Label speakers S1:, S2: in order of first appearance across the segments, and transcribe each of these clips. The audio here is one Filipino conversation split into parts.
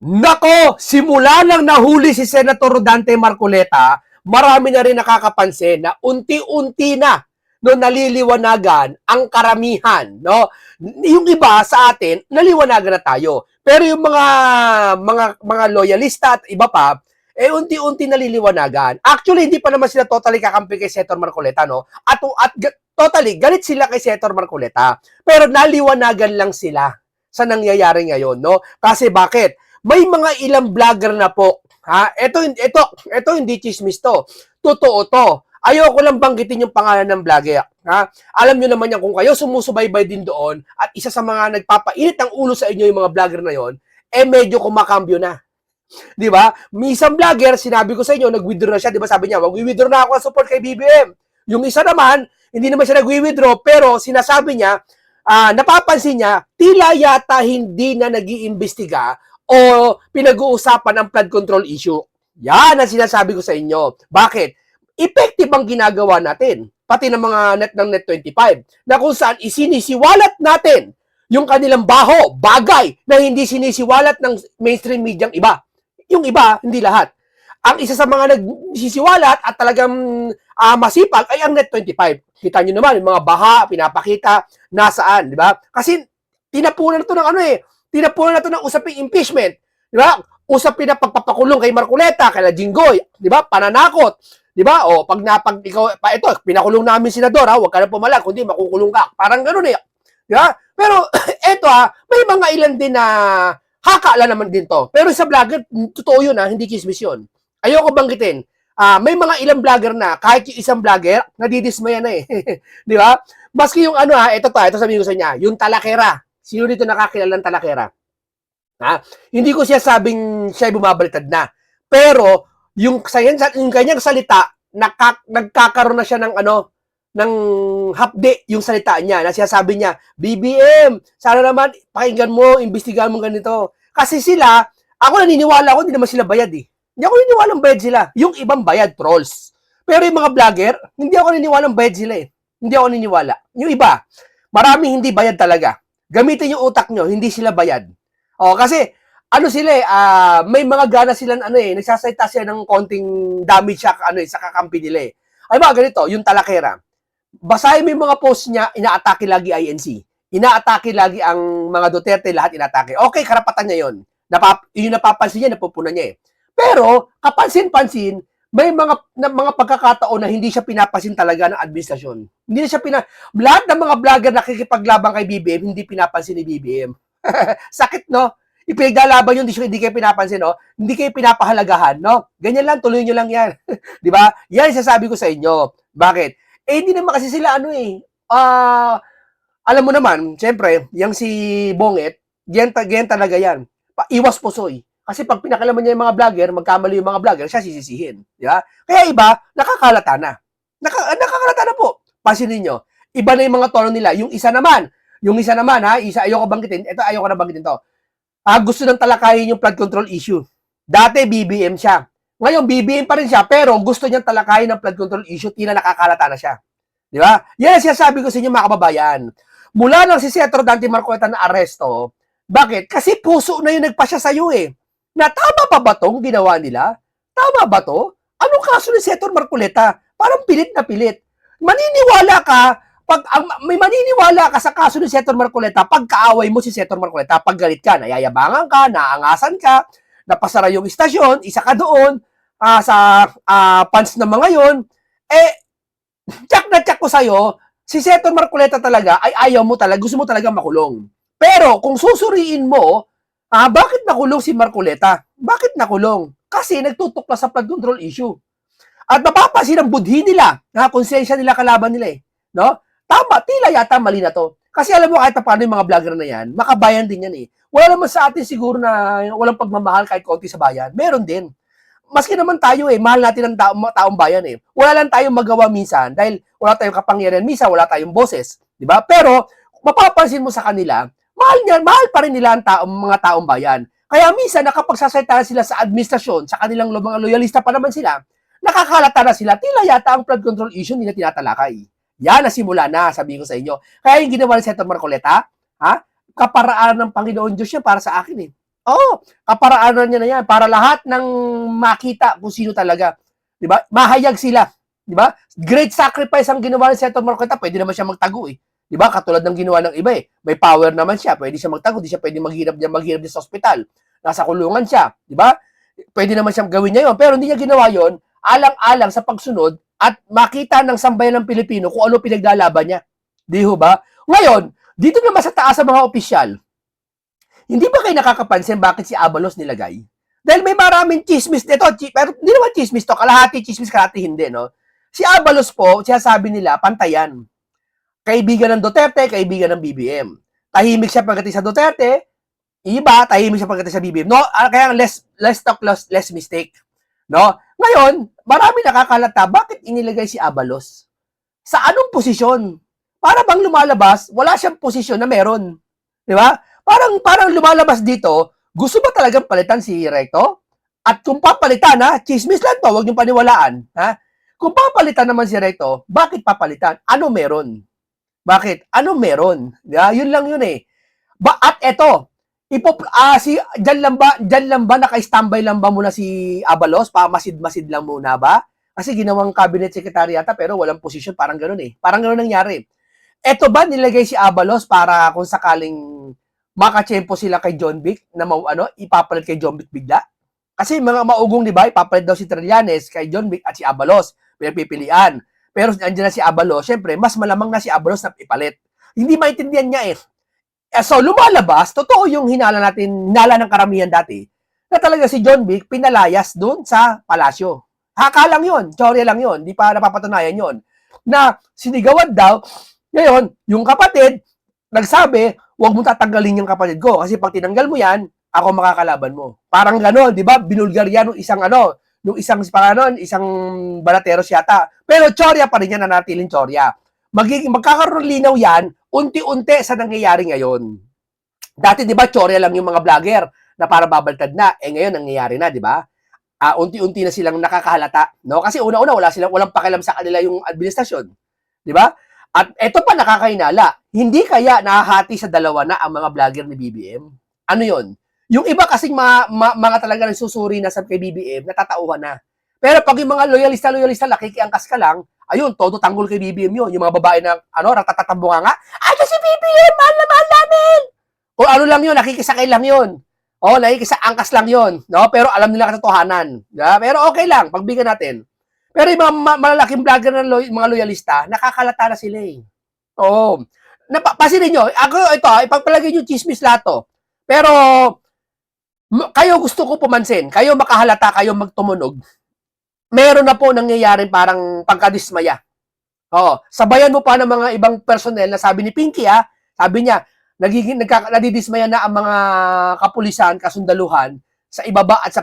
S1: Nako, simula nang nahuli si Senator Dante Marcoleta, marami na rin nakakapansin na unti-unti na no naliliwanagan ang karamihan, no? Yung iba sa atin, naliwanagan na tayo. Pero yung mga loyalista at iba pa, unti-unti naliliwanagan. Actually, hindi pa naman sila totally kakampi kay Senator Marcoleta, no? At totally galit sila kay Senator Marcoleta. Pero naliwanagan lang sila sa nangyayari ngayon, no? Kasi bakit? May mga ilang vlogger na po, ha? Ito hindi chismis to. Totoo to. Ayoko lang banggitin yung pangalan ng vlogger, ha? Alam niyo naman yan kung kayo sumusubaybay din doon at isa sa mga nagpapainit ng ulo sa inyo yung mga vlogger na yon, medyo kumakambyo na. 'Di ba? May isang vlogger, sinabi ko sa inyo, nag-withdraw na siya, 'di ba? Sabi niya, "Mag-withdraw na ako ng support kay BBM." Yung isa naman, hindi naman siya nag-withdraw, pero sinasabi niya, napapansin niya, tila yata hindi na nag-iimbestiga o pinag-uusapan ang flood control issue. Yan ang sinasabi ko sa inyo. Bakit? Effective ang ginagawa natin, pati ng mga Net 25, na kung saan isinisiwalat natin yung kanilang baho, bagay na hindi sinisiwalat ng mainstream media iba. Yung iba, hindi lahat. Ang isa sa mga nagsisiwalat at talagang masipag ay ang Net 25. Kita nyo naman, yung mga baha, pinapakita, nasaan, di ba? Kasi tinapunan na to ng tinapunan na to ng usaping impeachment. Di ba? Usapin na pagpapakulong kay Marcoleta, kay Jinggoy, di ba? Pananakot. Di ba? O, pag ikaw, ito, pinakulong namin senador, ha? Huwag ka na pumalag, kundi makukulong ka. Parang gano'n eh. Di ba? Pero, eto may mga ilan din na hakala naman din to. Pero sa vlogger, totoo yun hindi chismis yun. Ayoko banggitin. May mga ilang vlogger na, kahit yung isang vlogger, nadidismaya na eh. Di ba? Maski yung ito sabihin ko sa inyo, yung talakera. Sino dito nakakilala ng talakera? Hindi ko siya sabing siya bumabalitad na. Pero, yung kanyang salita, nagkakaroon na siya ng hapde yung salita niya. Na siya sabi niya, BBM, sana naman pakinggan mo, imbestigahan mo ganito. Kasi sila, ako naniniwala ako, hindi naman sila bayad eh. Hindi ako naniniwalang bayad sila. Yung ibang bayad, trolls. Pero yung mga vlogger, hindi ako naniniwalang bayad sila eh. Hindi ako naniniwala. Yung iba, maraming hindi bayad talaga. Gamitin yung utak nyo, hindi sila bayad. Kasi, sila may mga gana silang nagsasalita sila ng konting damage sa kakampi nila eh. Ay ba, ganito, yung talakera. Basahin mo yung mga post niya, inaatake lagi INC. Inaatake lagi ang mga Duterte, lahat inaatake. Okay, karapatan niya yun. Yung napapansin niya, napupunan niya eh. Pero, kapansin-pansin, may mga pagkakataon na hindi siya pinapansin talaga ng administrasyon. Hindi na siya lahat ng mga vlogger na nakikipaglabang kay BBM, hindi pinapansin ni BBM. Sakit, no? Ipinaglalaban yun, hindi kayo pinapansin, no? Hindi kayo pinapahalagahan, no? Ganyan lang, tuloy nyo lang yan. Di ba? Yan sasabi ko sa inyo. Bakit? Hindi naman kasi sila alam mo naman, siyempre, yung si Bonget, yan talaga yan. Iwas pusoy. Kasi pag pinakalaman niya yung mga vlogger, magkamali yung mga vlogger, siya sisisihin. Di ba? Kaya iba, nakakalata na. Nakakalata na po. Pansinin nyo. Iba na yung mga tono nila. Yung isa naman, ayoko banggitin, ito ayoko na banggitin to. Gusto nang talakayin yung flood control issue. Dati BBM siya. Ngayon BBM pa rin siya, pero gusto niyang talakayin ng flood control issue, tila nakakalata na siya. Di ba? Yan siya sabi ko sa inyo mga kababayan. Mula nang si Senator Dante Marcoleta na aresto, bakit? Kasi puso na yung nagpasya sa iyo eh. Na tama pa ba tong ginawa nila? Tama ba to? Anong kaso ni Senator Marcoleta? Parang pilit na pilit. Maniniwala ka may maniniwala ka sa kaso ni Senator Marcoleta pag kaaway mo si Senator Marcoleta, pag galit ka, nayayabangan ka, naangasan ka, napasara yung istasyon, isa ka doon, sa fans ng mga yon, tsak ko sa'yo, si Senator Marcoleta talaga ay ayaw mo talaga, gusto mo talaga makulong. Pero kung susuriin mo, bakit nakulong si Marcoleta? Bakit nakulong? Kasi nagtutukla sa flood control issue. At mapapansin ang budhi nila, konsensya nila kalaban nila eh. No? Tama, tila yata mali na to. Kasi alam mo kahit paano yung mga vlogger na yan, makabayan din yan eh. Wala naman sa atin siguro na walang pagmamahal kahit konti sa bayan. Meron din. Maski naman tayo mahal natin ang taong bayan eh. Wala lang tayong magawa minsan dahil wala tayong kapangyarihan minsan, wala tayong boses. Di ba? Pero, mapapansin mo sa kanila, mahal pa rin nila ang mga taong bayan. Kaya minsan, nakapagsasalita sila sa administrasyon, sa kanilang mga loyalista pa naman sila, nakakalata na sila, tila yata ang flood control issue nila tinatalakay. Yan, nasimula na, sabihin ko sa inyo. Kaya yung ginawa ni Senator Marcoleta, kaparaan ng Panginoon Diyos yan para sa akin eh. Oo, kaparaanan niya na yan para lahat ng makita kung sino talaga. 'Di ba? Mahayag sila. 'Di ba? Great sacrifice ang ginawa ni Senator Marcoleta. Pwede naman siya magtago eh. 'Di ba? Katulad ng ginawa ng iba eh. May power naman siya. Pwede siya magtago. Di siya pwede maghirap din sa ospital. Nasa kulungan siya. 'Di ba? Pwede naman siyang gawin niya 'yon. Pero hindi niya ginawa 'yon alang-alang sa pagsunod at makita ng sambayan ng Pilipino kung ano pinaglalaban niya. Di ho ba? Ngayon, dito naman sa taas sa mga opisyal, hindi ba kayo nakakapansin bakit si Abalos nilagay? Dahil may maraming chismis dito, pero hindi naman chismis to, kalahati chismis, kalahati hindi, no? Si Abalos po, sabi nila, pantayan. Kaibigan ng Duterte, kaibigan ng BBM. Tahimik siya pagdating sa Duterte, iba, tahimik siya pagdating sa BBM. No, kaya less talk, less mistake. No? Ngayon, marami nakakalata, bakit inilagay si Abalos? Sa anong posisyon? Para bang lumalabas, wala siyang posisyon na meron. Di ba? Parang lumalabas dito, gusto ba talagang palitan si Recto? At kung papalitan, ha, chismis lang to, huwag niyong paniwalaan. Ha? Kung papalitan naman si Recto, bakit papalitan? Ano meron? Bakit? Ano meron? Yeah, yun lang yun eh. At eto, dyan lang ba, naka-standby lang ba muna si Abalos? Pamasid-masid lang muna ba? Kasi ginawang cabinet secretary yata pero walang posisyon, parang ganoon eh. Parang ganoon nangyari. Eto ba nilagay si Abalos para kung sakaling makachempo sila kay John Vic na ipapalit kay John Vic bigla? Kasi mga maugong, di ba, ipapalit daw si Trillanes kay John Vic at si Abalos. Pinapipilian. Pero nandiyan na si Abalos, syempre, mas malamang na si Abalos na ipalit. Hindi maintindihan niya eh. So, lumalabas, totoo yung hinala ng karamihan dati, na talaga si John Vic pinalayas doon sa palasyo. Haka lang yun, tsorya lang yun, di pa napapatunayan yun. Na sinigawan daw, ngayon, yung kapatid, nagsabi, huwag mong tatanggalin yung kapatid ko, kasi pag tinanggal mo yan, ako makakalaban mo. Parang gano'n, di ba? Binulgar yan nung isang balateros yata. Pero tsorya pa rin yan, nanatiling tsorya. Magkakaroon linaw yan, unti-unti sa nangyayari ngayon. Dati, di ba, tsorya lang yung mga vlogger na para babaltad na. Ngayon, nangyayari na, di ba? Unti-unti na silang nakakahalata. No? Kasi una-una, walang pakialam sa kanila yung administrasyon. Di ba? At eto pa nakakainala, hindi kaya nahahati sa dalawa na ang mga vlogger ni BBM? Ano yon? Yung iba kasing mga talaga nagsusuri na sa kay BBM, natatauhan na. Pero pag yung mga loyalista, nakikiangkas ka lang, ayun, todo tanggol kay BBM yun. Yung mga babae na, ratatatabunga nga, ay kasi BBM, mahal na mahal namin! O ano lang yun, nakikisakay lang yun. O, nakikisa-angkas lang yun. No? Pero alam nila katotohanan. Yeah? Pero okay lang, pagbigyan natin. Pero yung mga malalaking vlogger ng mga loyalista, nakakalata na sila eh. Oo. Pasinin nyo, ako ito, ipagpalagay nyo chismis lahat to. Pero, kayo gusto ko pumansin, kayo makahalata, kayo magtumunog, meron na po nangyayari parang pagkadismaya. Oo. Sabayan mo pa ng mga ibang personnel na sabi ni Pinky, sabi niya, nadidismaya na ang mga kapulisan, kasundaluhan, sa ibaba at sa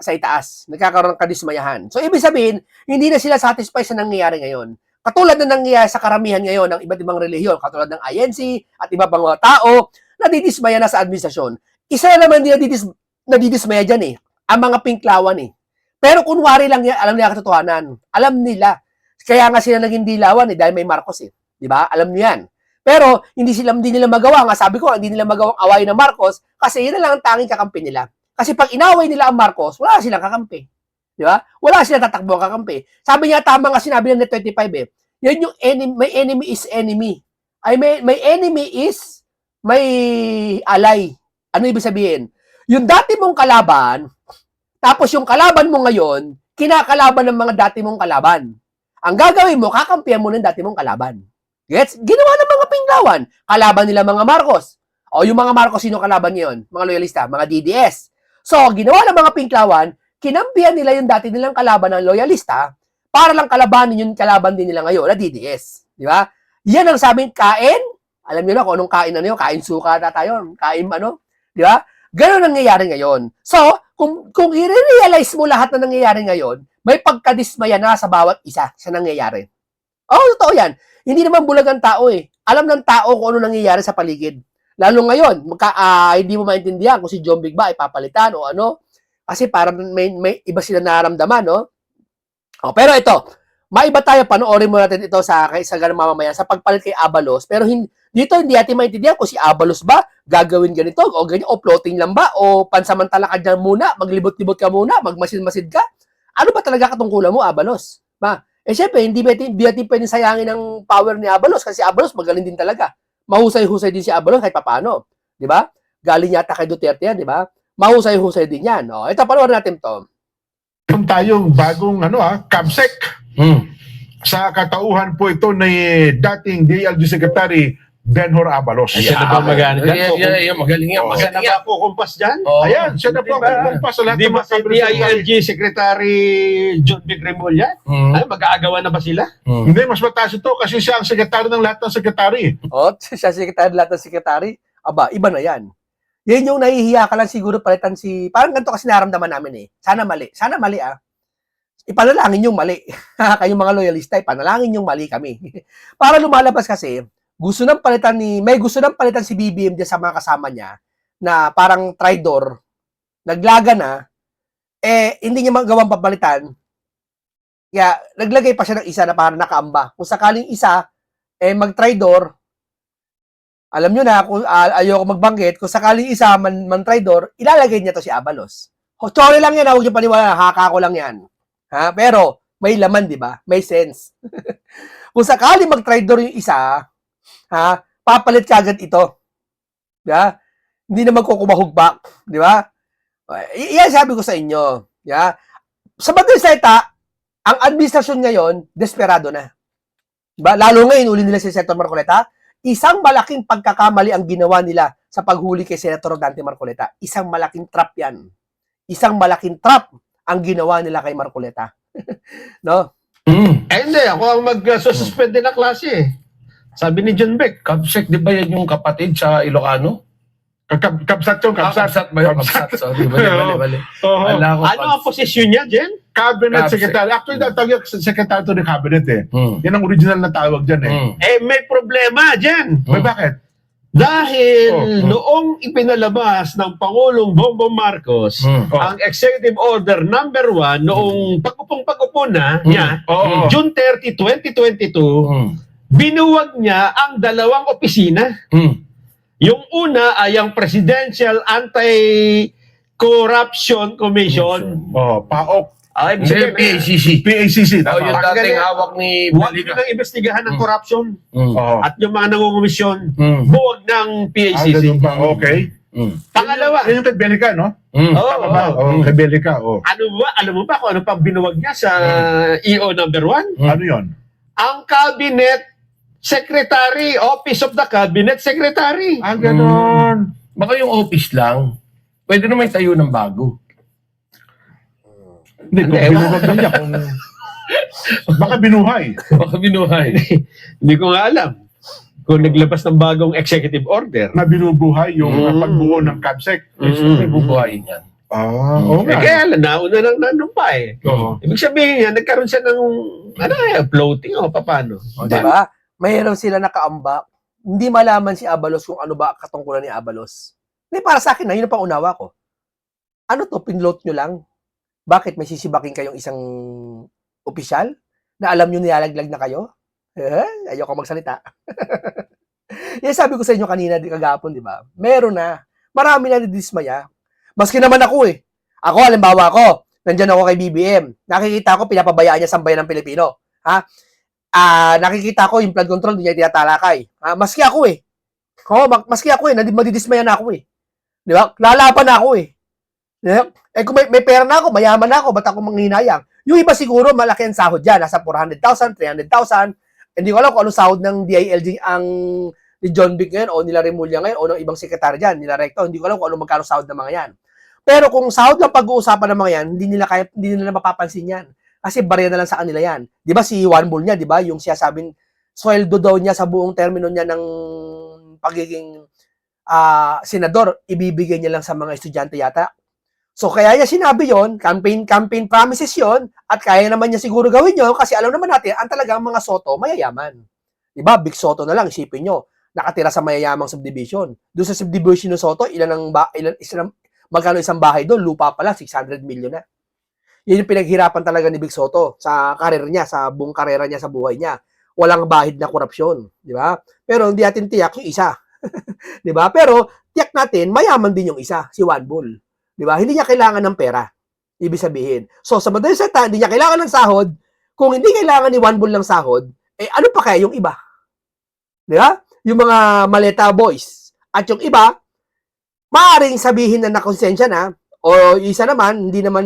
S1: sa itaas. Nagkakaroon ng kadismayahan. So, ibig sabihin, hindi na sila satisfied sa nangyayari ngayon. Katulad na nangyayari sa karamihan ngayon ng iba't ibang relihiyon, katulad ng INC at iba pang mga tao, nadidismaya na sa administrasyon. Isa na naman din nadidismaya dyan eh. Ang mga pinklawan eh. Pero kunwari lang yan, alam nila katotohanan. Alam nila. Kaya nga sila naging dilawan eh, dahil may Marcos eh. Di ba? Alam niyo yan. Pero hindi nila magawa. Nga sabi ko, hindi nila magawang awayin ng Marcos kasi yun na lang ang tanging kakampi nila. Kasi pag inaway nila ang Marcos, wala silang kakampi. Di ba? Wala silang tatakbo ang kakampi. Sabi niya, tama nga sinabi ng Net 25 eh. Yan yung may enemy is enemy. Ay, may enemy is may ally. Ano ibig sabihin? Yung dati mong kalaban, tapos yung kalaban mo ngayon, kinakalaban ng mga dati mong kalaban. Ang gagawin mo, kakampihan mo ng dati mong kalaban. Gets? Ginawa ng mga pinglawan. Kalaban nila mga Marcos. O yung mga Marcos, sino kalaban ngayon? Mga loyalista, mga DDS. So, ginawa ng mga pinklawan, kinampihan nila yung dati nilang kalaban ng loyalista para lang kalabanin yung kalaban din nila ngayon na DDS. Di ba? Yan ang sabing kain. Alam niyo na kung anong kain na yun. Kain suka na tayo. Kain Di ba? Ganun ang nangyayari ngayon. So, kung i-realize mo lahat na nangyayari ngayon, may pagkadismaya na sa bawat isa sa nangyayari. Totoo yan. Hindi naman bulag ang tao eh. Alam ng tao kung ano nangyayari sa paligid. Lalo ngayon, hindi mo maintindihan kung si John Vic ba ay papalitan o ano. Kasi parang may iba sila nararamdaman, no? Pero ito, maiba tayo, panoorin mo natin ito sa ganang mamamayan, sa pagpalit kay Abalos. Pero dito hindi natin maintindihan kung si Abalos ba gagawin ganito o ganyan, o floating lang ba, o pansamantala ka dyan muna, maglibot-libot ka muna, magmasid-masid ka. Ano ba talaga katungkulan mo, Abalos? Syempre, hindi natin pwedeng sayangin ang power ni Abalos kasi si Abalos magaling din talaga. Mahusay-husay din si Abalos kahit papaano. Di ba? Galing yata kay Duterte yan, di ba? Mahusay-husay din yan. O, ito, panoorin natin to.
S2: Meron tayong bagong CAMSEC. Sa katauhan po ito ni dating DILG Secretary Benhur Abalos.
S3: Siya na ba mag-ano dyan?
S4: Yan, magaling yan.
S3: Siya na ba kukumpas dyan?
S4: Oo.
S2: Ayan, siya na po ang kumpas sa lahat
S3: Di
S2: ng
S3: ba
S2: mga
S3: si
S2: cabinet
S3: DILG Secretary John Vic Remulla? Ay, mag-aagawan na ba sila?
S2: Hindi, mas mataas ito kasi siya ang sekretary ng lahat ng sekretary.
S1: O, siya secretary, lahat ng secretary. Aba, iba na yan. Yan yung nahihiya ka lang siguro palitan si... Parang ganito kasi naramdaman namin eh. Sana mali. Sana mali Ipanalangin yung mali. Kayong mga loyalista, ipanalangin yung mali kami. Para lumalabas kasi, may gusto nang palitan si BBM dyan sa mga kasama niya na parang traidor, naglaga na, hindi niya magawang papalitan. Kaya, naglagay pa siya ng isa na parang nakaamba. Kung sakaling isa, mag-traidor, alam nyo na, kung ayoko magbanggit, kung sakaling isa man-traidor, ilalagay niya to si Abalos. Sorry lang yan, huwag niyo paniwala, haka ko lang yan. Pero, may laman, di ba? May sense. Kung sakaling mag-traidor yung isa, papalit ka agad ito. Diba? Hindi na magkukumahugpak. Di ba? Iyan sabi ko sa inyo. Diba? Sa madaling salita, ang administrasyon ngayon, desperado na. Diba? Lalo ngayon, uli nila si Senator Marcoleta, isang malaking pagkakamali ang ginawa nila sa paghuli kay Senator Dante Marcoleta. Isang malaking trap yan. Isang malaking trap ang ginawa nila kay Marcoleta. No?
S3: Hindi, ako ang mag-suspend din ng klase eh. Sabi ni John Beck.
S4: Kapsek, di ba yan yung kapatid sa Ilocano?
S2: Kapsat yung kapsat.
S4: Kapsat ba yun? Kapsat. Sorry, bali. Wala ko.
S3: Ano ang posisyon niya, Jen?
S2: Cabinet
S4: Capsec.
S2: Secretary. Actually, tawag secretary to the cabinet eh. Yan ang original na tawag dyan eh.
S3: May problema, Jen.
S2: May bakit?
S3: Dahil noong ipinalabas ng Pangulong Bongbong Marcos ang Executive Order number 1 noong pag-upo na niya, June 30, 2022, binuwag niya ang dalawang opisina. Yung una ay ang Presidential Anti-Corruption Commission.
S2: PAOK.
S3: Ay,
S4: Hindi, PACC.
S2: PACC.
S4: Oh, yung
S2: Tama.
S4: dating hawak ni
S3: Huwag
S4: Baliga.
S3: nang investigahan ng corruption
S2: Oo.
S3: at yung mga nangungumisyon.
S4: Mm.
S3: Buwag ng PACC.
S2: Ganun ba? Okay.
S3: Pangalawa,
S2: Yan yung kay Belica, no? Tama ba? Kay Belica,
S3: alam mo ba kung ano pang binuwag niya sa EO number 1?
S2: Ano yun?
S3: Ang Cabinet Secretary, Office of the Cabinet Secretary.
S2: Ganon.
S4: Baka yung office lang. Pwede naman tayo ng bago.
S2: Hindi, kung binuwag na niya, baka binuhay.
S4: Baka binuhay.
S3: Hindi ko nga alam kung naglabas ng bagong executive order.
S2: Na binubuhay yung pagbuo ng CAMSEC.
S4: May bubuhayin yan.
S2: Oo nga.
S3: Kaya nauna lang nandun pa eh.
S2: Oo.
S3: Ibig sabihin yan, nagkaroon siya ng floating o paano.
S1: Diba? Mayroon sila nakaambak. Hindi malaman si Abalos kung ano ba katungkulan ni Abalos. Hindi, para sa akin na, yun ang pangunawa ko. Ano to, pinloat nyo lang? Bakit may sisibakin kayong isang opisyal na alam nyo nilalaglag na kayo? Ayoko magsalita. Yan sabi ko sa inyo kanina, kagapon, di ba? Meron na. Marami na nadismaya. Maski naman ako eh. Ako, halimbawa ko, nandyan ako kay BBM. Nakikita ko, pinapabayaan niya sa bayan ng Pilipino. Nakikita ko, yung flood control, hindi niya tinatalakay. Maski ako eh. Maski ako eh, madidismaya na ako eh. Di ba? Lalaban na ako eh. Kung may pera na ako, mayaman na ako, ba't ako manghinayang? Yung iba siguro, malaki ang sahod dyan. Nasa 400,000, 300,000. Hindi ko alam kung ano sahod ng DILG ang ni John Vic ngayon, o nila Remulla ngayon, o ng ibang sekretary dyan, nila Recto. Hindi ko alam kung ano magkano sahod ng mga yan. Pero kung sahod lang pag-uusapan ng mga yan, hindi nila mapapansin yan. Kasi barya na lang sa kanila yan. Di ba si Juan Bull di ba? Yung siya sabing, sweldo daw niya sa buong termino niya ng pagiging senador, ibibigay niya lang sa mga estudyante yata. So kaya niya sinabi yon, campaign promises yon, at kaya naman niya siguro gawin yon kasi alam naman natin, ang talagang mga Soto, mayayaman. Diba? Big Soto na lang, isipin nyo, nakatira sa mayayamang subdivision. Doon sa subdivision ng Soto, magkano isang bahay doon, lupa pala, 600 million na. Yun yung pinaghirapan talaga ni Big Soto sa karir niya, sa buong karera niya, sa buhay niya. Walang bahid na korupsyon, di ba? Pero hindi natin tiyak yung isa. Di ba? Pero tiyak natin, mayaman din yung isa, si Juan Bull. Di ba? Hindi niya kailangan ng pera. Ibig sabihin. So, sa madaling salita, hindi niya kailangan ng sahod. Kung hindi kailangan ni Juan Bull ng sahod, ano pa kaya yung iba? Di ba? Yung mga maleta boys. At yung iba, maaaring sabihin na nakonsensya na, o isa naman, hindi naman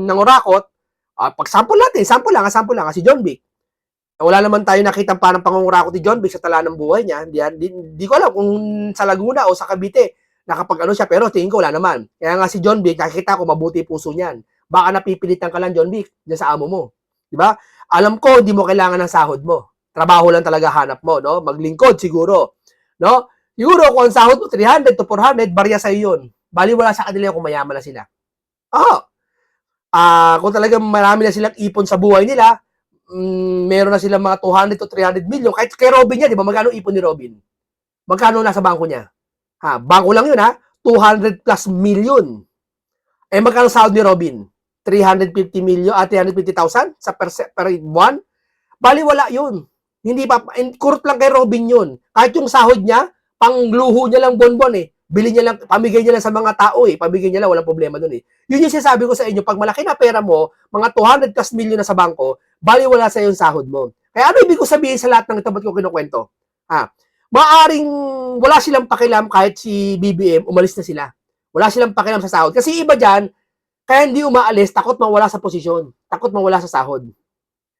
S1: nangurakot. Pag-sample natin, sample lang, si John Vic. Wala naman tayo nakita parang pangungurakot ni John Vic sa tala ng buhay niya. Hindi ko alam kung sa Laguna o sa Cavite, nakapag-ano siya, pero tingin ko wala naman. Kaya nga si John Vic, nakikita ko mabuti puso niyan. Baka napipilitan ka lang, John Vic, dyan sa amo mo. Di ba? Alam ko, hindi mo kailangan ng sahod mo. Trabaho lang talaga hanap mo, no? Maglingkod siguro, no? Siguro kung ang sahod mo 300 to 400, barya sa iyo 'yun. Bali wala sa kanila kung mayaman na sila. Kung talagang marami na silang ipon sa buhay nila, meron na silang mga 200 to 300 million. Kahit kay Robin niya, di ba? Magkano ipon ni Robin? Magkano nasa bangko niya? Bangko lang yun, 200 plus million. Magkano sahod ni Robin? 350 million, 350,000 sa per buwan? Bali, wala yun. Hindi pa, kurot lang kay Robin yun. Kahit yung sahod niya, pangluho niya lang bonbon Bili niya lang, pamigay niya lang sa mga tao Pamigay niya lang, walang problema dun Yun yung sinasabi ko sa inyo, pag malaki na pera mo, mga 200 plus million na sa bangko, bali wala sa yung sahod mo. Kaya ano ibig ko sabihin sa lahat ng ito, ba't ko kinukwento? Maaring wala silang pakialam kahit si BBM, umalis na sila. Wala silang pakialam sa sahod. Kasi iba dyan, kaya hindi umaalis, takot mawala sa posisyon. Takot mawala sa sahod.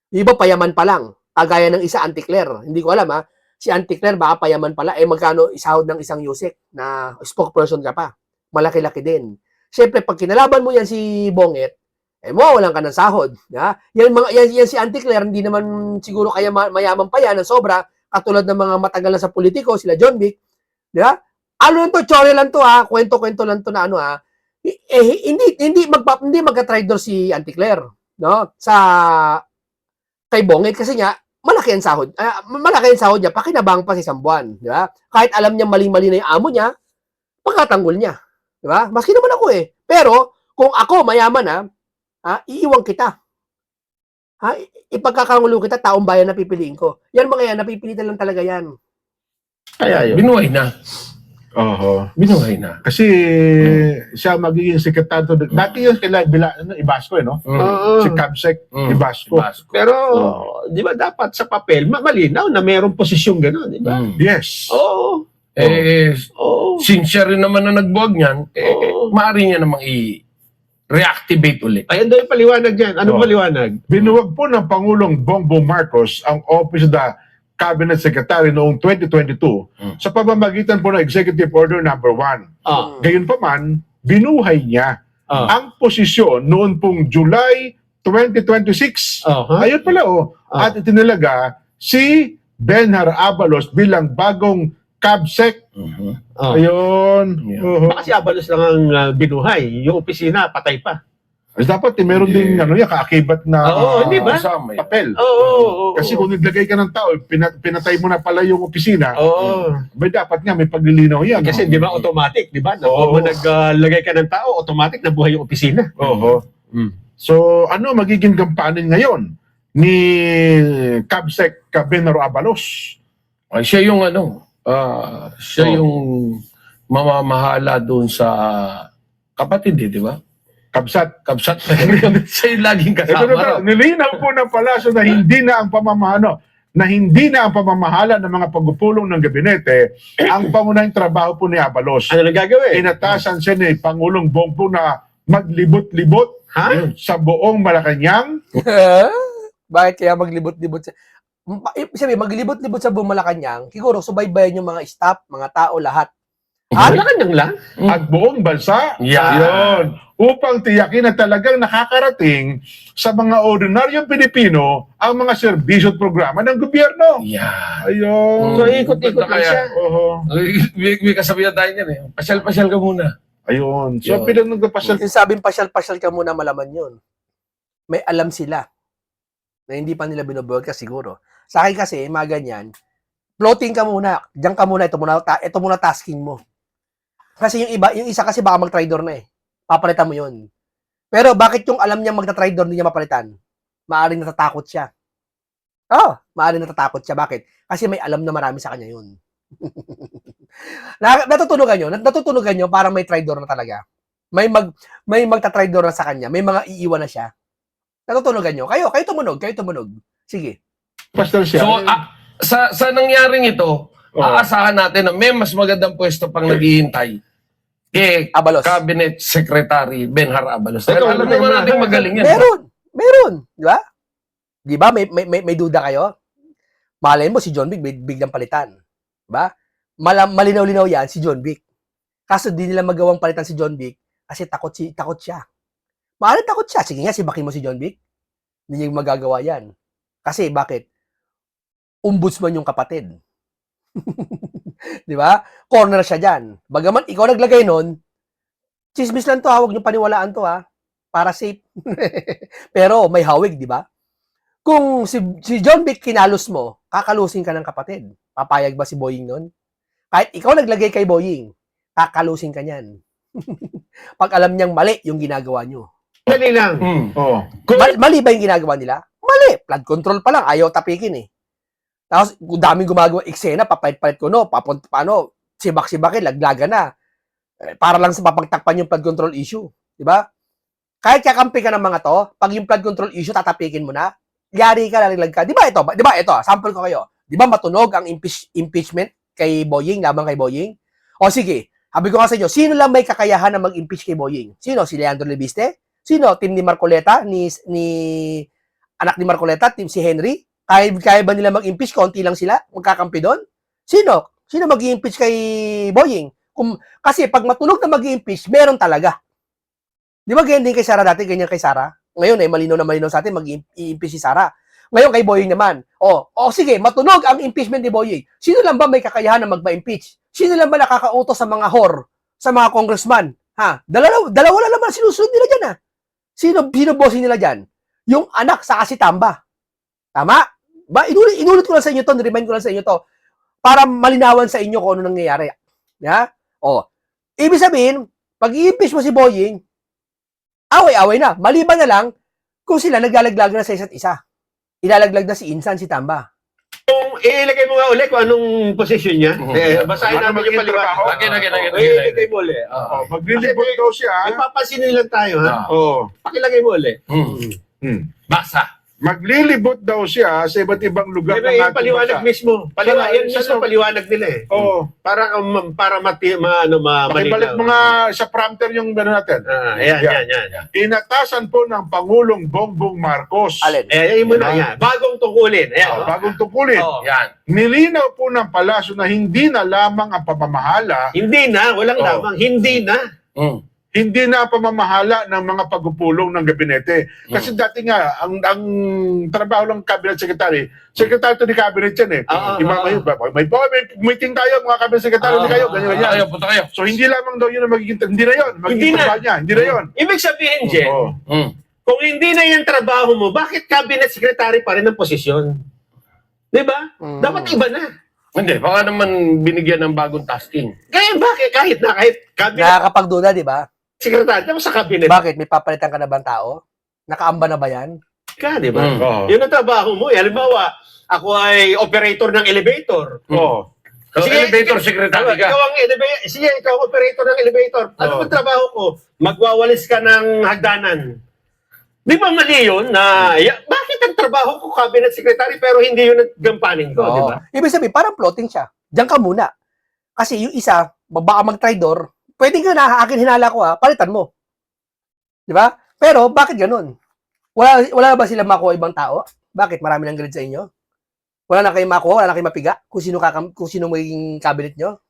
S1: Iba payaman pa lang. Kagaya ng isa Anticlair. Hindi ko alam Si Anticlair baka payaman pala. Magkano isahod ng isang Yusek na spokesperson ka pa. Malaki-laki din. Siyempre, pag kinalaban mo yan si Bonget, mawawalan ka ng sahod. Yan si Anticlair, hindi naman siguro kaya mayaman pa yan ng sobra, katulad ng mga matagal na sa politiko, sila John Vic. Diba? Ano lang to, chore lang to kwento-kwento lang to na hindi magka-traitor si Anticlair, no? Kay Bonget kasi nga malaki ang sahod niya, pakinabang pa sa isang buwan, di ba? Kahit alam niya mali-mali na yung amo niya, pagkatanggol niya, di ba? Maski naman ako Pero kung ako mayaman iiwan kita. Ipagkakangulo kita, taong bayan na pipiliin ko. Yan mga yan, napipilitan lang talaga yan.
S3: Kaya yun.
S4: Binuhay na. Binuhay na.
S2: Kasi siya magiging sekretary. Dati yun kila Ibasco, no? Si Cabsec Ibasco.
S3: Pero, di ba dapat sa papel, malinaw na mayroong posisyon gano'n, di ba?
S2: Yes.
S3: Oo.
S4: Sincere naman na nagbuwag niyan, maaari niya namang i-reactivate ulit.
S3: Ayan daw yung paliwanag dyan. Anong paliwanag?
S2: Binuwag po ng Pangulong Bongbong Marcos ang Office of the Cabinet Secretary noong 2022 sa pamamagitan po ng Executive Order number 1. Gayunpaman, binuhay niya ang posisyon noon pong July 2026. Ayun pala At itinalaga si Benhar Abalos bilang bagong Cabsec. Ayun.
S3: Baka si Abalos lang ang binuhay. Yung opisina, patay pa.
S2: Dapat meron din kaakibat na
S3: hindi ba?
S2: papel. Kasi kung naglagay ka ng tao, pinatay mo na pala yung opisina. Dapat nga may paglilinaw yan.
S3: Kasi di ba automatic, di ba? Kung naglagay ka ng tao, automatic nabuhay yung opisina.
S2: So, ano magiging gampanin ngayon ni Cabsec Benhar Abalos?
S4: Siya yung siya yung mamamahala doon sa kapatid di ba?
S2: Kabsat.
S4: Siya yung laging kasama.
S2: Nilinaw po ng palasyo na hindi na ang pamamahala ng mga pagpupulong ng gabinete ang pangunahing trabaho po ni Abalos.
S3: Ano nang gagawin?
S2: Inatasan siya ni Pangulong Bongbong na maglibot-libot sa buong Malacanang.
S1: Bakit kaya maglibot-libot sabi, maglibot-libot sa buong Malacanang, siguro subaybayan yung mga staff, mga tao, lahat.
S3: Malacanang lang?
S2: At buong bansa. Yun. Upang tiyakin na talagang nakakarating sa mga ordinaryong Pilipino ang mga serbisyo at programa ng gobyerno. Ayun.
S3: So, ikot-ikot lang siya.
S4: May kasabihan tayo niyan Pasyal-pasyal ka muna.
S2: Ayun. So, pilang nagpapasyal.
S1: Yung sabing pasyal-pasyal ka muna, malaman yun. May alam sila na hindi pa nila binobroadcast siguro. Sa akin kasi, mga ganyan, floating ka muna. Diyan ka muna. Ito muna tasking mo. Kasi yung isa kasi baka mag-trader na Papalitan mo yun. Pero bakit yung alam niya magta-trader hindi niya mapalitan? Maaring natatakot siya. Maaring natatakot siya. Bakit? Kasi may alam na marami sa kanya yun. Natutunugan nyo, parang may traitor na talaga. May magta-traitor na sa kanya, may mga iiwan na siya. Natutunugan nyo. Kayo tumunog. Sige.
S2: Pastor siya.
S4: So, sa nangyaring ito, aasahan natin na may mas magandang pwesto pang naghihintay kay
S1: Abalos.
S4: Cabinet Secretary Benhar Abalos.
S3: Ikaw,
S4: Alam naman natin magaling yan.
S1: Meron. Di ba? Di ba? May duda kayo? Malay mo si John Vic biglang palitan. Di ba? Malinaw-linaw yan si John Vic. Kaso di nila magawang palitan si John Vic kasi takot siya. Maaaring takot siya. Sige nga, sibakin mo si John Vic. Hindi niya magagawa yan. Kasi bakit? Ombudsman yung kapatid. Di ba? Corner siya dyan. Bagaman ikaw naglagay nun, chismis lang to, huwag niyo paniwalaan to para safe. Pero may hawig, di ba? Kung si John Vic kinalos mo, kakalusin ka ng kapatid. Papayag ba si Boying nun? Kahit ikaw naglagay kay Boying, kakalusin ka niyan. Pag alam niyang mali yung ginagawa niyo.
S3: Dali lang.
S1: Mali ba yung ginagawa nila? Mali. Flood control pa lang, ayaw tapikin eh. Tapos, daming gumagawa eksena, papalit-palit ko, sibak-sibakin, laglagan na. Para lang sa papagtakpan yung flood control issue. Di ba? Kahit kakampi ka ng mga to, pag yung flood control issue, tatapikin mo na, yari ka, lalaglag ka. Di ba ito, sample ko kayo. Di ba matunog ang impeachment kay Boying, laban kay Boying? O sige, sabi ko nga sa inyo, sino lang may kakayahan na mag-impeach kay Boying? Sino? Si Leandro Lebiste? Sino? Team ni Marcoleta? Ni anak ni Marcoleta? Team si Henry? Kaya ba nila mag-impeach? Konti lang sila? Magkakampi doon? Sino? Sino mag-impeach kay Boying? Kasi pag matunog na mag-impeach, meron talaga. Di ba ganyan din kay Sara dati? Ganyan kay Sara? Ngayon malinaw na malinaw sa atin, mag-impeach si Sara. Ngayon kay Boying naman. Sige, matunog ang impeachment ni Boying. Sino lang ba may kakayahan na magpa-impeach? Sino lang ba nakakautos sa mga sa mga congressman? Dalawa lang naman sinusunod nila dyan Sino bossing nila dyan? Yung anak sa si Tamba. Tama? Inulit ko lang sa inyo to, remind ko lang sa inyo to, para malinawan sa inyo kung ano nangyayari. Ibig sabihin, pag i-impeach mo si Boying, away-away na. Maliban na lang kung sila naglalaglag na sa isa't isa. Ilalaglag na si Insan, si Tamba.
S3: Kung ilagay mo nga ulit kung anong position niya, basahin namin yung paliwanag. Ilagay mo ulit.
S2: Maglilibot daw siya.
S3: May papansinin lang tayo, Pakilagay mo ulit.
S4: Basa.
S2: Maglilibot daw siya sa iba't ibang lugar ng ating
S3: paliwanag
S2: bansa.
S3: mismo. Yan mismo paliwanag nila Para
S2: Pakibalik mo nga sa prompter yung gano'n natin.
S3: Yan.
S2: Inatasan po ng Pangulong Bongbong Marcos.
S1: Alin?
S3: Yan muna. Yan. Bagong tungkulin. Ayan.
S2: Bagong tungkulin.
S4: Yan.
S2: Nilinaw po ng palasyo na hindi na lamang ang pamamahala,
S3: Hindi na. Walang lamang. Hindi na.
S2: hindi na ang pamamahala ng mga pagpupulong ng gabinete. Kasi dati nga, ang trabaho ng cabinet secretary to ni cabinet yan may meeting tayo, mga cabinet secretary, hindi kayo, ganyan.
S4: Punta kayo.
S2: So hindi lamang daw yun ang magiging, hindi na yun. Magiging trabaho niya, hindi na yun.
S3: Ibig sabihin, Jen, kung hindi na yung trabaho mo, bakit cabinet secretary pa rin ang posisyon? Di ba? Dapat iba na.
S4: Hindi, baka naman binigyan ng bagong tasking.
S3: Kaya bakit? Kahit cabinet
S1: Nakakapagduda, di ba?
S3: secretary, tapos sa cabinet
S1: Bakit? May papalitan ka na bang tao? Nakaamba na ba yan?
S3: ka, di ba?
S2: Oo.
S3: Yun ang trabaho mo. Halimbawa, ako ay operator ng elevator.
S2: Oo.
S4: So, elevator secretary ka.
S3: Sige, ikaw ang operator ng elevator. Ano ang trabaho ko? Magwawalis ka ng hagdanan. Di ba mali yun na, bakit ang trabaho ko cabinet secretary pero hindi yun ang gampanin ko, di ba?
S1: Ibig sabihin, parang floating siya. Diyan ka muna. Kasi yung isa, baka mag-tridor, pwedeng ka na, akin hinala ko palitan mo. Di ba? Pero, bakit ganun? Wala ba sila makuha ibang tao? Bakit? Marami nang galit sa inyo? Wala na kayong makuha? Wala na kayong mapiga? Kung sino magiging cabinet nyo?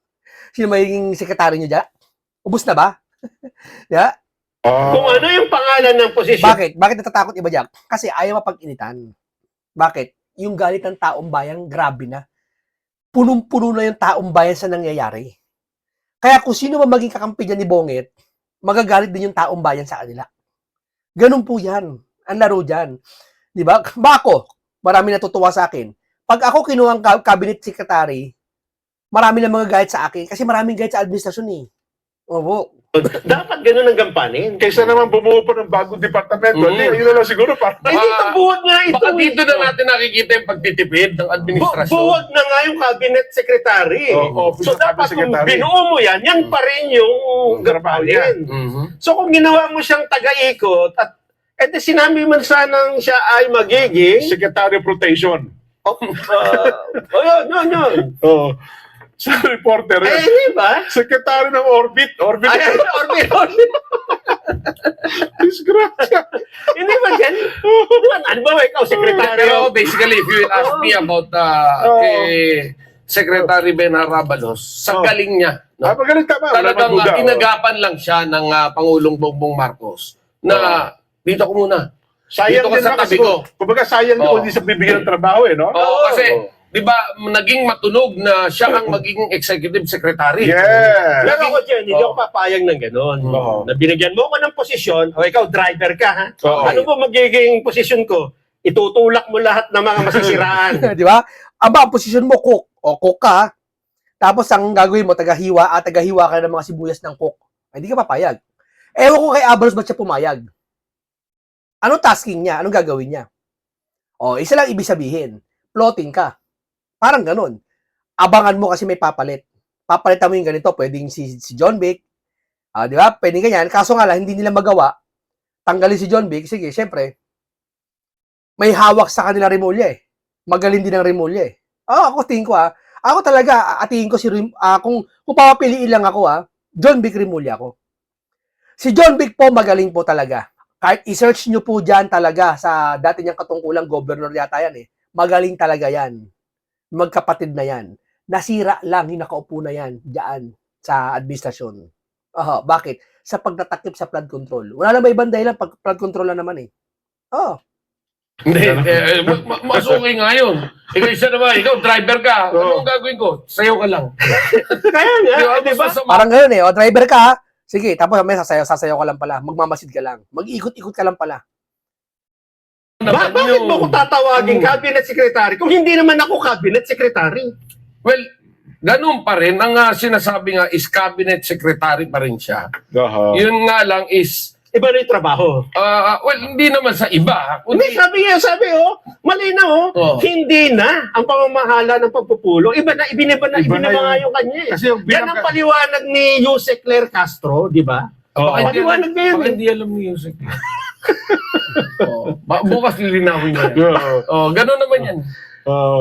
S1: Sino magiging sekretary nyo dyan? Ubus na ba? Yeah?
S3: Kung ano yung pangalan ng posisyon.
S1: Bakit? Bakit natatakot iba dyan? Kasi ayaw mapag-initan. Bakit? Yung galit ng taong bayan, grabe na. Punong-puno na yung taong bayan sa nangyayari. Kaya kung sino man maging kakampi dyan ni Bongit, magagalit din yung taong bayan sa kanila. Ganun po yan. Ang laro dyan. Di ba? Bako, marami natutuwa sa akin. Pag ako kinuhang cabinet secretary, marami na mga galit sa akin kasi maraming galit sa administrasyon . Opo.
S3: Dapat ganun ang gampanin.
S2: Kaysa naman bumuo pa ng bagong departamento, hindi, yun na lang siguro para.
S3: Hindi ito buwag nga ito.
S4: Baka dito na natin nakikita yung pagtitipid ng administrasyon.
S3: Buwag na nga yung cabinet secretary.
S2: Office
S3: So
S2: of
S3: dapat
S2: Cabinet
S3: kung
S2: Secretary.
S3: binuo mo yan pa rin yung
S2: trabaho niya.
S3: gampanin. So kung ginawa mo siyang taga-ikot at sinabi mo sanang siya ay magiging
S2: Secretary of Rotation.
S3: yun.
S2: Oh. Sa reporter
S3: Ay,
S2: yan.
S3: di ba?
S2: Secretary ng Orbit. Orbit.
S3: Ay, orbit.
S2: Disgrasya.
S3: Hindi ba yan? Ano ba, ikaw, sekretary?
S4: Pero basically, if you will ask me about kay Secretary Ben Arabalos, sa galing niya,
S2: Ah, magaling tama. Wala
S4: talagang
S2: namang duda, oh.
S4: inagapan lang siya ng Pangulong Bongbong Marcos na dito ko muna.
S2: Sayang
S4: Dito ka
S2: din
S4: sa
S2: naman
S4: tabi
S2: kasi
S4: ko.
S2: Kumbaga sayang din
S4: Oo.
S2: kung hindi sa bibigyan ng trabaho no?
S4: Oo, kasi, di ba, naging matunog na siya ang magiging executive secretary.
S2: Yes.
S3: Pero ako dyan, hindi ako papayag ng gano'n.
S2: Oo.
S3: Na binigyan mo ko ng posisyon, o ikaw, driver ka, ha?
S2: Oo.
S3: Ano ba magiging posisyon ko? Itutulak mo lahat ng mga masisiraan.
S1: Di ba? Aba, ang posisyon mo, cook. O, cook ka. Tapos, ang gagawin mo, tagahiwa ka ng mga sibuyas ng cook. Ay, hindi ka papayag. Ewan ko kay Abalos ba't siya pumayag. Anong tasking niya? Anong gagawin niya? O, isa lang ibig sabihin. Plotting ka. Parang ganun. Abangan mo kasi may papalit. Papalitan mo yung ganito. Pwedeng si John Vic. Di ba? Pwedeng ganyan. Kaso nga lang, hindi nila magawa. Tanggalin si John Vic. Sige, syempre. May hawak sa kanila Remulla eh. Magaling din ang Remulla eh. Ako tingin ko Ako talaga, atingin ko kung papapiliin lang ako John Vic Remulla ako. Si John Vic po magaling po talaga. Kahit i-search nyo po dyan talaga sa dati niyang katungkulang governor yata yan eh. Magaling talaga yan. Magkapatid na yan. Nasira lang yung nakaupo na yan dyan sa administrasyon. Bakit? Sa pagtatakip sa flood control. Wala na ba ibang dahilan pag flood control na naman eh.
S4: Hindi, mas okay nga yun. Ikaw isa naman, ikaw driver ka. Anong gagawin ko? Sayo ka lang.
S3: Kaya nga, di ba?
S1: Parang ganun eh. Driver ka ha. Sige, tapos may sasayaw ka lang pala. Magmamasid ka lang. Mag-ikot-ikot ka lang pala.
S3: Bakit mo ko tatawagin cabinet secretary kung hindi naman ako cabinet secretary?
S4: Well, ganun pa rin. Ang sinasabi nga is cabinet secretary pa rin siya. Yun nga lang is,
S3: Iba na yung trabaho.
S4: well, hindi naman sa iba.
S3: Hindi, sabi malinaw hindi na ang pamamahala ng pagpupulong. Iba na nga yung kanya eh.
S2: Kasi yung
S3: Yan ang paliwanag ni Jose Claire Castro, di ba? Paliwanag na yun.
S4: Baka hindi alam ni Yusek. Bukas lilinawin niya. Ganun naman yan.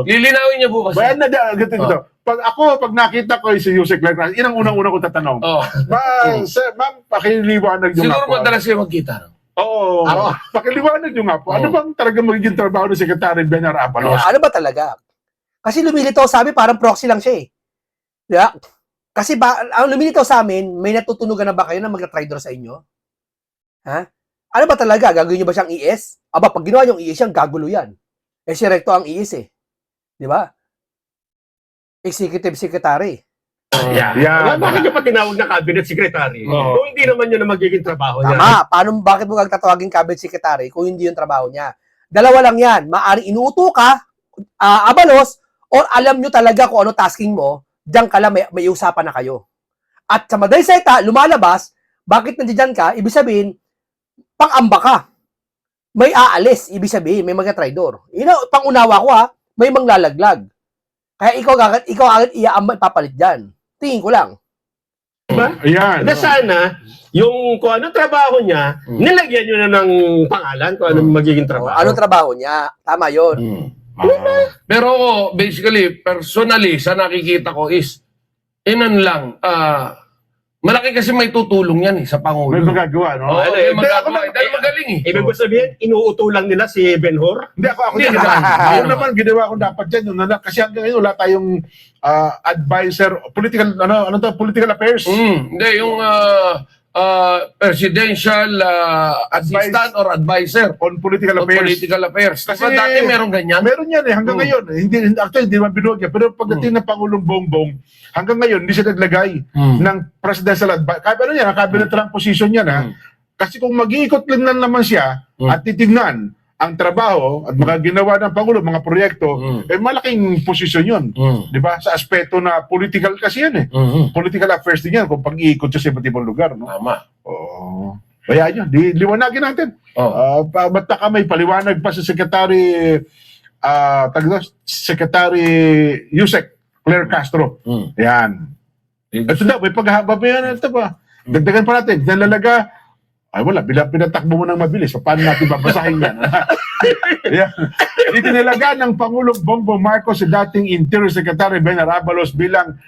S4: Lilinawin niya bukas.
S2: Bayan na dito. Pag nakita ko si Yusek Leclerc, yun ang unang-una ko tatanong. Ma'am, pakiliwanag yung
S4: Siguro
S2: nga po.
S4: madalas siya magkita.
S2: Oo. Pakiliwanag yung nga po. Ano bang talaga magiging trabaho ng Secretary Ben Arabalos?
S1: Ano ba talaga? Kasi lumilitaw sa amin, parang proxy lang siya eh. Diba? Kasi ang lumilitaw sa amin, may natutunugan na ba kayo na mag-tridor sa inyo? Ha? Ano ba talaga? Gagawin niyo ba siyang ES? Aba, pag ginawa yung ES, yung gagulo yan. Si Recto ang ES eh. Di ba? Executive Secretary.
S3: Bakit nyo pa tinawag na cabinet secretary? Kung hindi naman yun na magiging trabaho niya.
S1: Tama. Bakit mo tatawagin cabinet secretary kung hindi yung trabaho niya? Dalawa lang yan. Maaring inuuto ka, Abalos, or alam nyo talaga kung ano tasking mo, diyan ka lang, may usapan na kayo. At sa madaling salita, lumalabas, bakit nandiyan ka? Ibig sabihin, pang-amba ka. May aalis, ibig sabihin, may mga tridor. Pang-unawa ko may manglalaglag. Kaya ikaw agad iaambay papalit dyan. Tingin ko lang.
S3: Diba?
S2: Ayan.
S3: Na sana, yung kung anong trabaho niya, nilagyan nyo na ng pangalan kung anong magiging trabaho.
S1: Anong trabaho niya? Tama yun.
S4: Pero basically, personally, sa nakikita ko is, lang, malaki kasi may tutulong yan sa Pangulo.
S2: May magagawa, no?
S4: May magagawa. Dahil magaling eh.
S3: Ibig ko sabihin, inuuto lang nila si Ben-Hur?
S2: Hindi ako
S4: Hindi
S2: dyan.
S4: naman.
S2: Ako naman, ginawa ko dapat dyan. Kasi hanggang ngayon, wala tayong advisor, political affairs.
S4: Hindi, yung presidential assistant or advisor
S2: On political
S4: on
S2: affairs.
S4: political affairs.
S2: Kasi
S4: Kasi dati meron ganyan.
S2: Meron yan hanggang ngayon. Actually, hindi naman binuwag yan. Pero pagdating ng Pangulong Bongbong, hanggang ngayon, hindi siya naglagay ng presidential advisor. Ano yan, cabinet rank position yan. Kasi kung mag-iikot lang naman siya at titignan ang trabaho at mga ginawa ng Pangulo, mga proyekto, malaking posisyon yun. Di ba? Sa aspeto na political kasi yan eh. Political affairs din yan kung pag-iikot siya sa iba't ibang lugar. No?
S4: Tama.
S2: Oo. Kaya yun, liwanagin natin. Ba't ka may paliwanag pa sa Secretary Yusek Claire Castro. Yan. Ito daw, may paghahaba pa yan. Ito pa. Dagdagan pa natin. Nalalaga, ay wala, bilang pinatakbo mo ng mabilis, paano natin babasahin yan? Yan. Itinalaga ng Pangulong Bongbong Marcos si dating Interior Secretary Ben Arabalos bilang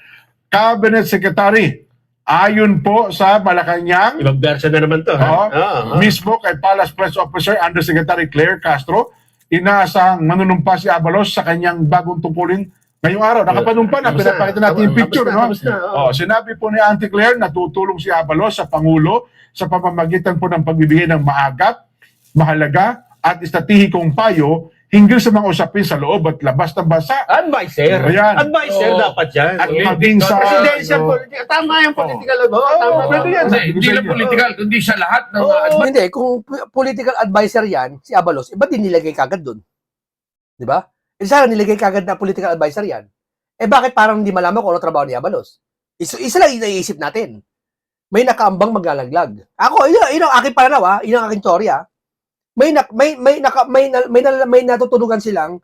S2: Cabinet Secretary. Ayon po sa Malacanang,
S3: Ibang version na naman to.
S2: mismo kay Palace Press Officer Undersecretary Claire Castro, inaasahang manunumpa si Abalos sa kanyang bagong tungkulin ngayong araw. Nakapanumpa na, pinapakita natin yung picture. Sinabi po ni Auntie Claire na tutulong si Abalos sa Pangulo sa pamamagitan po ng pagbibigay ng maagap, mahalaga at estatehikong payo hinggil sa mga usapin sa loob at labas ng bansa.
S3: Advisor.
S2: Ayan.
S3: Advisor dapat yan.
S2: At maging sa...
S3: Presidential political. Tama yung political. Tama.
S2: pwede yan.
S4: Hindi lang political, kundi sa lahat ng
S1: Hindi, kung political advisor yan, si Abalos, ba't din nilagay kagad dun? Di ba? Sana nilagay kagad na political advisor yan. Bakit parang hindi malaman kung ano trabaho ni Abalos? Isa lang iniisip natin. May nakaambang maglalaglag. Ako, yun ang aking pananaw, yun ang aking teorya. May natutunugan silang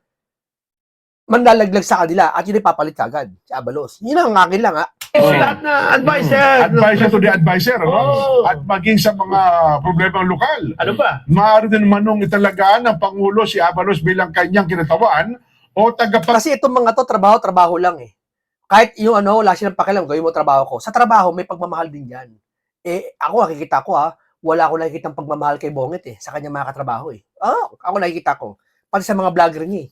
S1: manlalaglag sa kanila at yun ipapalit kagad si Abalos. Yun ang akin lang,
S3: Lahat na advisor.
S2: Advisor to the advisor. At maging sa mga problemang lokal.
S3: Ano ba?
S2: Maaari din manong italagaan ng Pangulo si Abalos bilang kanyang kinatawan o
S1: Kasi itong mga to, trabaho lang eh. Kahit yung wala silang pakialam, gawin mo trabaho ko. Sa trabaho, may pagmamahal din yan. Ako nakikita ko wala akong nakikita ng pagmamahal kay Bongit sa kanya mga katrabaho eh. Ako nakikita ko. Pati sa mga vlogger niya eh.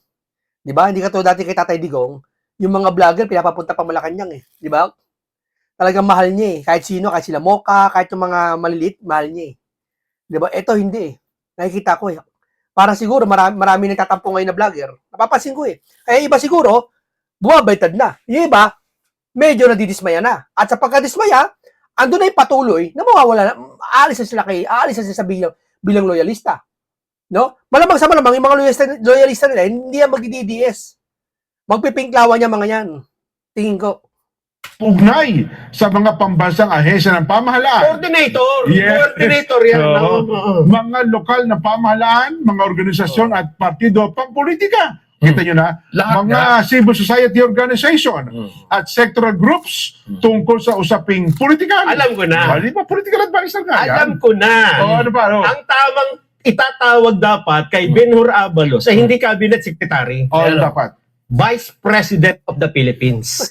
S1: Di ba? Hindi ka to dati kay Tatay Digong, yung mga vlogger pinapapunta pa Malacanang eh. Di ba? Talagang mahal niya eh. Kahit sino, kahit sila Mocha, kahit yung mga maliliit, mahal niya eh. Di ba? Ito hindi eh. Nakikita ko eh. Para siguro marami nagtatampo ngayon na vlogger. Napapansin ko eh. Kaya iba siguro, bumabaitad na. Yung iba, medyo nadidismaya na. At sa pagkadismaya, ando na yung patuloy na mawawala na, aalis na sila sa bilang loyalista. No? Malamang sa malamang, yung mga loyalista nila, hindi yan magdi-DDS. Magpipinklawan niya mga yan. Tingin ko.
S2: pugnay sa mga pambansang ahensya ng pamahalaan.
S3: Coordinator.
S2: Yes.
S3: Coordinator yan.
S2: Mga lokal na pamahalaan, mga organisasyon at partido pampolitika. Kita nyo na?
S4: Lahat
S2: Mga civil society organization at sectoral groups tungkol sa usaping politikal.
S3: Alam ko na.
S2: Di ba political advisor nga yan?
S3: Alam ko na.
S2: Ano ba? Ano?
S3: Ang tamang itatawag dapat kay Benhur Abalos ay hindi cabinet secretary.
S2: Dapat.
S3: Vice President of the Philippines.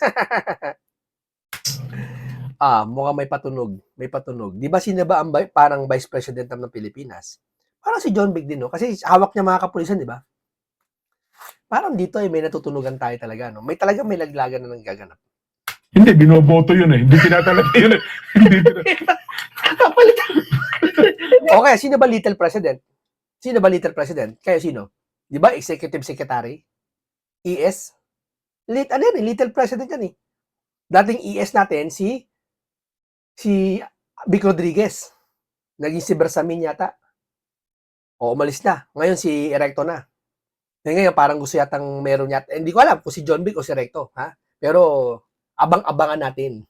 S1: Mukhang may patunog. May patunog. Di ba sino ba ang parang Vice President ng Pilipinas? Parang si John Big din, no? Kasi hawak niya mga kapulisan, di ba? Parang dito ay may natutunugan tayo talaga, no? May laglagan na nagaganap.
S2: Hindi, binoboto yun eh. Hindi tinatalaga yun eh.
S1: Okay, sino ba Little President? Sino ba Little President? Kaya sino? Di ba Executive Secretary? ES? Little President yan eh. Dating ES natin, si Vic Rodriguez. Naging si Bersamin yata. O umalis na. Ngayon si Erecto na. Ngayon parang gusto yatang meron yata. Hindi ko alam kung si John Vic o si Erecto. Pero abang-abangan natin.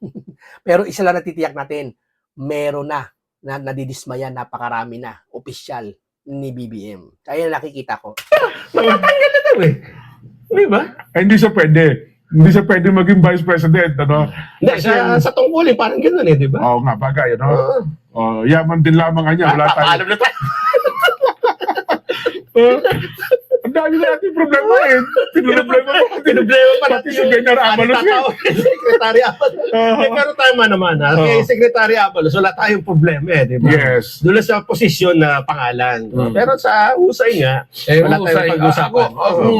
S1: Pero isa lang natitiyak natin, meron na nadidismaya, napakarami na, opisyal ni BBM. Kaya nakikita ko.
S3: Matatanggal na daw eh. Di ba?
S2: Hindi siya pwede. Hindi siya pwede maging vice president. Ano?
S3: Hindi, sa tungkulin, parang gano'n eh, di ba?
S2: Oo nga, bagay. Ano? Yaman din lamang kanya. Wala tayo.
S3: Alam na tayo.
S2: Ang dami na natin problema eh. Pinoblema
S3: pa
S2: Pati si Benar Abalos
S3: Secretary Abalos. Pero tayo man kay Secretary Abalos, wala tayong problema eh, di ba?
S2: Yes.
S3: Doon sa posisyon na pangalan. Pero sa usay nga, wala tayong pag-usapan.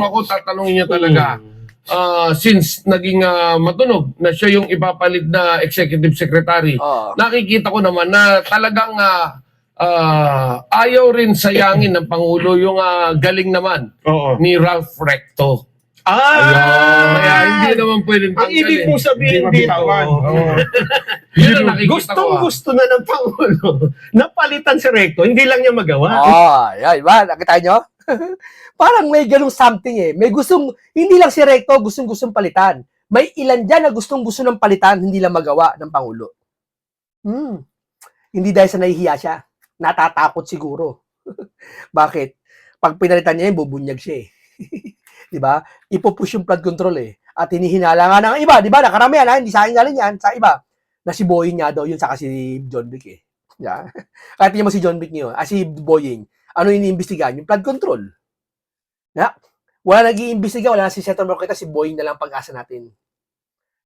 S4: Ako tatanungin niya talaga, since naging matunog na siya yung ipapalit na executive secretary, nakikita ko naman na talagang ayaw rin sayangin ng Pangulo yung galing naman ni Ralph Recto. Kaya hindi naman pwedeng
S3: ang ibig mong sabihin dito,
S4: yun ang nakikita ko.
S3: gusto na ng Pangulo na palitan si Recto, hindi lang niya magawa.
S1: Yan ba? Nakita nyo? Parang may ganung something eh. May gustong, hindi lang si Recto, gustong palitan. May ilan dyan na gustong-gusto ng palitan, hindi lang magawa ng Pangulo. Hindi dahil sa nahihiya siya. Natatakot siguro. Bakit? Pag pinalitan niya yun, bubunyag siya eh. Di ba? Ipupush yung flood control eh. At hinihinala nga ng iba, di ba? Nakaramihan ha, hindi sa akin galing yan, sa iba. Na si Boying nga daw yun, saka si John Vic eh. Yeah. Kahit tingnan mo si John Vic niyo, si Boying, ano iniimbestigahan? Yung flood control. Na, wala nag-iimbestiga, wala na si Senator Marcoleta, si Boying na lang pag-asa natin.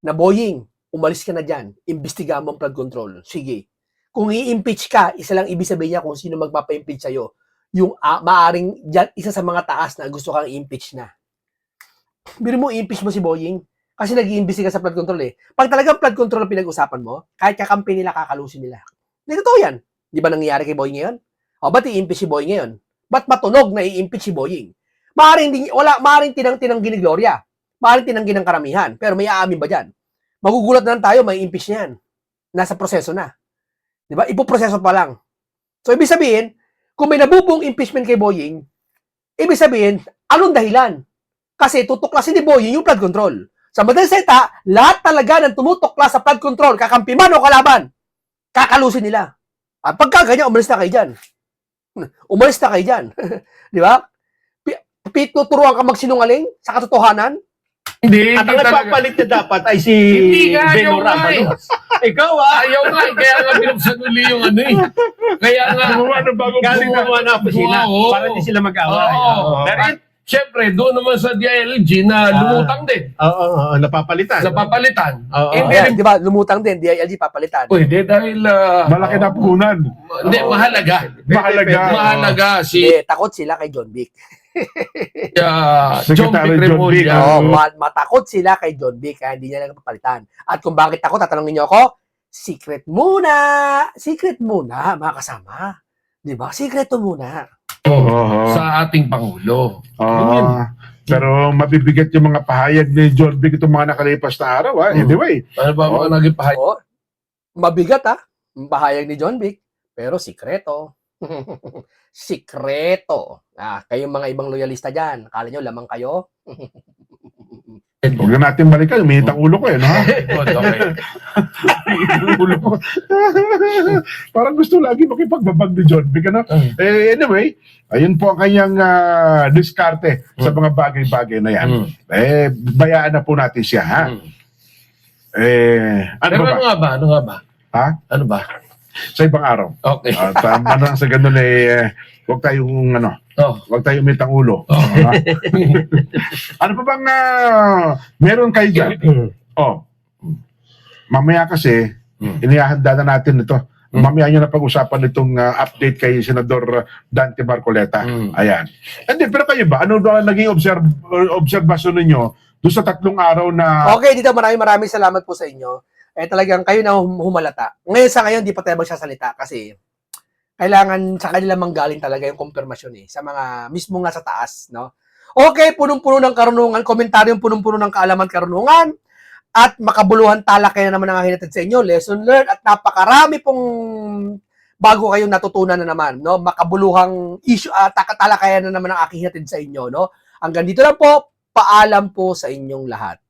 S1: Na Boying, umalis ka na dyan, imbestigahan mo ang flood control. Sige. Kung i-impeach ka, isa lang ibig sabihin niya kung sino magpapa-impeach sa'yo. Yung maaring dyan, isa sa mga taas na gusto kang i-impeach na. Biro mo, i-impeach mo si Boying. Kasi nag-iimbestiga sa flood control eh. Pag talagang flood control ang pinag-usapan mo, kahit kakampi nila, kakalusin nila. Hindi totoo yan. Di ba nangyayari kay Boying ngayon? O, ba't i-impeach si Boying ngayon? Ba't matunog na i-impeach si Boying? Maaring tinanggi ni Gloria. Maaring tinanggi ng karamihan. Pero may aamin ba dyan? Magugulat na lang tayo, may impeach na yan. Nasa proseso na. Di ba? Ipoproseso pa lang. So, ibig sabihin, kung may nabubuong impeachment kay Boying, ibig sabihin, anong dahilan? Kasi tutuklasin ni Boying yung flood control. Sa madaling salita, lahat talaga ng tumutuklas sa flood control, kakampi man o kalaban, kakalusin nila. At pagka ganyan, umalis na kayo dyan. Umalis na kayo dyan. Di ba? Tuturuan ka magsinungaling sa katotohanan?
S3: At ang nagpapalit na dapat ay si Beno Rabalos. Ikaw
S4: Ayaw nga, kaya nga binuksan uli yung ano eh. Kaya nga,
S3: galing gumawa na opisina para hindi sila mag-away.
S4: Pero siyempre, doon naman sa DILG na lumutang din.
S3: Oo, napapalitan.
S4: Napapalitan.
S1: Ayan, di ba? Lumutang din, DILG papalitan.
S4: Pwede dahil...
S2: Malaki na puhunan.
S4: Hindi, mahalaga. Mahalaga si
S1: Takot sila kay John Vic.
S4: John Vic Remulla.
S1: Matakot sila kay John Vic, kaya hindi niya lang papalitan. At kung bakit takot, tatanungin niyo ako, secret muna, mga kasama. Di ba? Secreto muna.
S4: Sa ating Pangulo.
S2: Pero mabibigat yung mga pahayag ni John Vic itong mga nakalipas na araw. Anyway.
S4: Ano ba mga naging pahayag?
S1: Mabigat ang pahayag ni John Vic, pero sikreto. Sikreto. Kayong mga ibang loyalista dyan, akala nyo lamang kayo?
S2: Huwag na natin balikan. Uminit ang ulo ko no? Ulo ko. Parang gusto lagi makipagbabag ni John Vic, ano? Anyway, ayun po ang kanyang diskarte sa mga bagay-bagay na yan. Bayaan na po natin siya, ha?
S4: Ano ba?
S2: Ha?
S4: Ano ba?
S2: Sa ibang araw.
S4: Okay.
S2: Tama na sa ganun huwag tayong huwag tayong umitang ulo. Ano pa bang meron kayo dyan? Mamaya kasi inihahanda na natin ito. Mamaya nyo na pag-usapan itong update kay Senador Dante Marcoleta. Ayan. Pero kayo ba? Ano ba naging obserbasyon ninyo doon sa 3 araw na...
S1: Okay, dito maraming salamat po sa inyo. Talagang kayo na humalata. Ngayon sa ngayon, di pa tayo magsasalita kasi kailangan sa kanila manggaling talaga yung konfirmasyon sa mga mismo nga sa taas, no? Okay, punong-puno ng karunungan, komentaryong punong-puno ng kaalaman karunungan at makabuluhan talakayan naman ang hinatid sa inyo, lesson learned at napakarami pong bago kayong natutunan na naman, no? Makabuluhang issue talakayan na naman ang aking hinatid sa inyo, no? Hanggang dito lang po, paalam po sa inyong lahat.